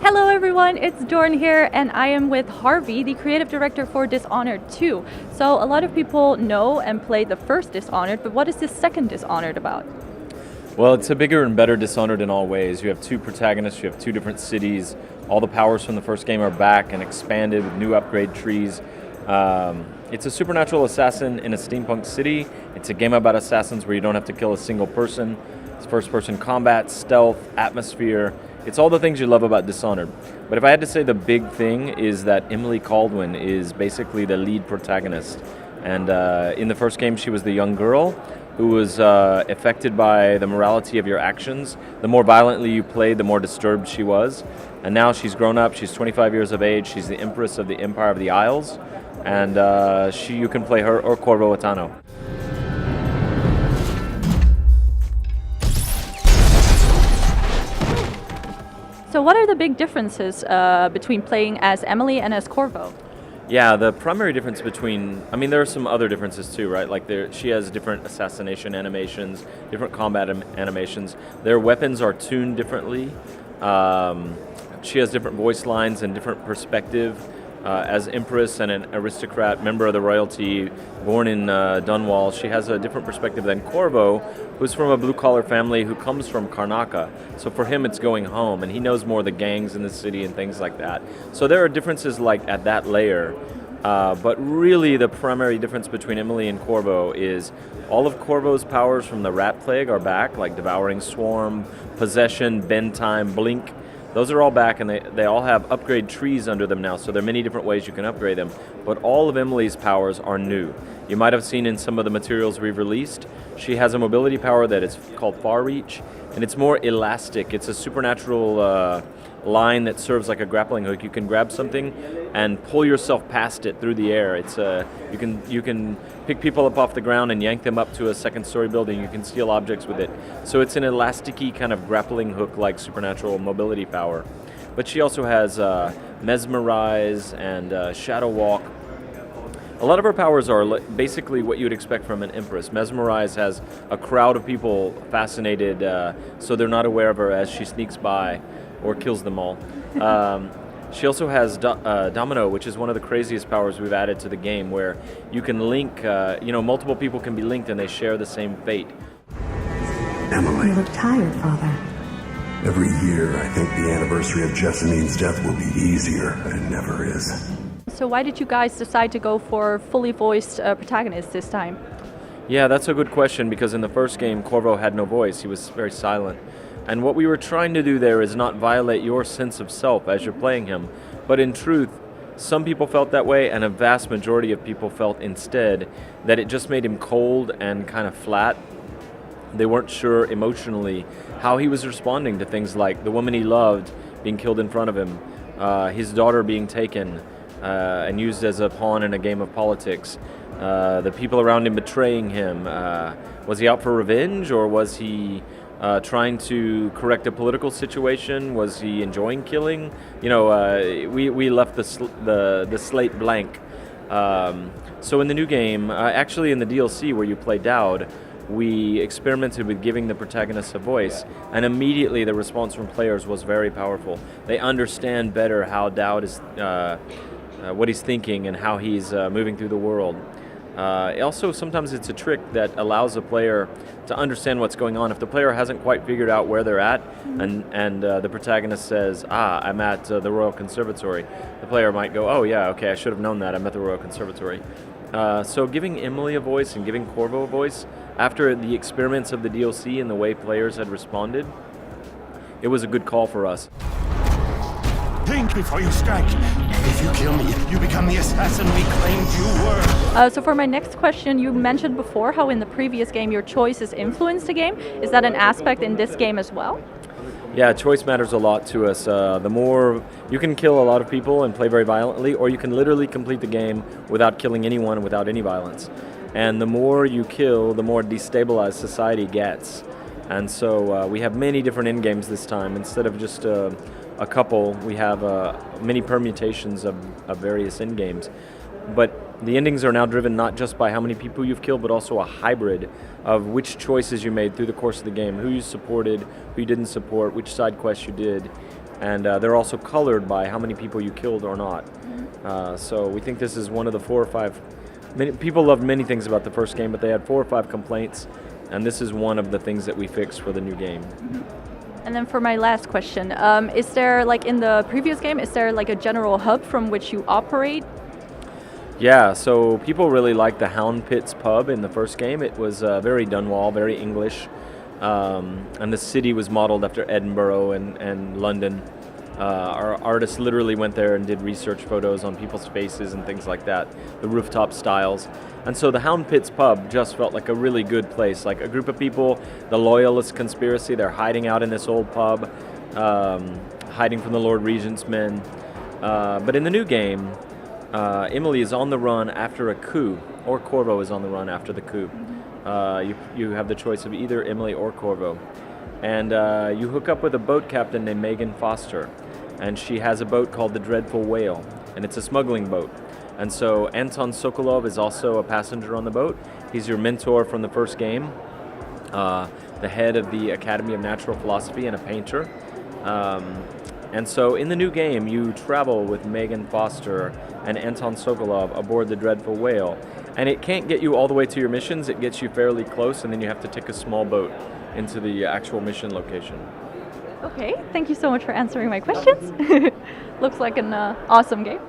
Hello everyone, it's Dorn here, and I am with Harvey, the creative director for Dishonored 2. So a lot of people know and played the first Dishonored, but what is this second Dishonored about? Well, it's a bigger and better Dishonored in all ways. You have two protagonists, you have two different cities. All the powers from the first game are back and expanded with new upgrade trees. It's a supernatural assassin in a steampunk city. It's a game about assassins where you don't have to kill a single person. It's first-person combat, stealth, atmosphere. It's all the things you love about Dishonored. But if I had to say the big thing is that Emily Caldwin is basically the lead protagonist. And in the first game, she was the young girl who was affected by the morality of your actions. The more violently you played, the more disturbed she was. And now she's grown up. She's 25 years of age. She's the Empress of the Empire of the Isles. And you can play her or Corvo. So what are the big differences between playing as Emily and as Corvo? Yeah, the primary difference there are some other differences too, right? Like she has different assassination animations, different combat animations. Their weapons are tuned differently. She has different voice lines and different perspective. As Empress and an aristocrat, member of the royalty, born in Dunwall, she has a different perspective than Corvo, who's from a blue-collar family who comes from Karnaca. So for him, it's going home, and he knows more of the gangs in the city and things like that. So there are differences like at that layer, but really the primary difference between Emily and Corvo is all of Corvo's powers from the Rat Plague are back, like Devouring Swarm, Possession, Bend Time, Blink. Those are all back, and they all have upgrade trees under them now, so there are many different ways you can upgrade them. But all of Emily's powers are new. You might have seen in some of the materials we've released, she has a mobility power that is called Far Reach, and it's more elastic. It's a supernatural line that serves like a grappling hook. You can grab something and pull yourself past it through the air. It's you can pick people up off the ground and yank them up to a second-story building. You can steal objects with it. So it's an elasticy kind of grappling hook-like supernatural mobility power. But she also has Mesmerize and Shadow Walk. A lot of her powers are basically what you'd expect from an Empress. Mesmerize has a crowd of people fascinated, so they're not aware of her as she sneaks by or kills them all. She also has Domino, which is one of the craziest powers we've added to the game, where you can link, multiple people can be linked and they share the same fate. Emily. You look tired, Father. Every year, I think the anniversary of Jessamine's death will be easier, and it never is. So why did you guys decide to go for fully voiced protagonists this time? Yeah, that's a good question, because in the first game, Corvo had no voice. He was very silent. And what we were trying to do there is not violate your sense of self as you're playing him. But in truth, some people felt that way, and a vast majority of people felt instead that it just made him cold and kind of flat. They weren't sure emotionally how he was responding to things like the woman he loved being killed in front of him, his daughter being taken and used as a pawn in a game of politics, the people around him betraying him. Was he out for revenge, or was he trying to correct a political situation? Was he enjoying killing? We left the slate blank. So in the new game, actually in the DLC where you play Dowd, we experimented with giving the protagonist a voice, and immediately the response from players was very powerful. They understand better how Dowd is, what he's thinking and how he's moving through the world. Also, sometimes it's a trick that allows a player to understand what's going on. If the player hasn't quite figured out where they're at, and the protagonist says, I'm at the Royal Conservatory, the player might go, oh yeah, okay, I should have known that, I'm at the Royal Conservatory. So giving Emily a voice and giving Corvo a voice, after the experiments of the DLC and the way players had responded, it was a good call for us. Think before you strike. If you kill me, you become the assassin we claimed you were. So for my next question, you mentioned before how in the previous game your choices influenced the game. Is that an aspect in this game as well? Yeah, choice matters a lot to us. The more you can kill a lot of people and play very violently, or you can literally complete the game without killing anyone, without any violence. And the more you kill, the more destabilized society gets. And so we have many different end games this time. Instead of just a couple, we have many permutations of various end games. But the endings are now driven not just by how many people you've killed, but also a hybrid of which choices you made through the course of the game, who you supported, who you didn't support, which side quests you did. and they're also colored by how many people you killed or not. So we think this is one of the 4 or 5. People loved many things about the first game, but they had 4 or 5 complaints, and this is one of the things that we fixed for the new game. And then for my last question, is there, like in the previous game, is there like a general hub from which you operate? Yeah, so people really liked the Hound Pits pub in the first game. It was very Dunwall, very English, and the city was modeled after Edinburgh and London. Our artists literally went there and did research photos on people's faces and things like that, the rooftop styles. And so the Hound Pits pub just felt like a really good place, like a group of people, the Loyalist conspiracy, they're hiding out in this old pub, hiding from the Lord Regent's men. But in the new game, Emily is on the run after a coup, or Corvo is on the run after the coup. You have the choice of either Emily or Corvo. And you hook up with a boat captain named Megan Foster, and she has a boat called the Dreadful Whale, and it's a smuggling boat. And so Anton Sokolov is also a passenger on the boat. He's your mentor from the first game, the head of the Academy of Natural Philosophy and a painter. And so in the new game, you travel with Megan Foster and Anton Sokolov aboard the Dreadful Whale. And it can't get you all the way to your missions. It gets you fairly close, and then you have to take a small boat into the actual mission location. Okay, thank you so much for answering my questions. Looks like an awesome game.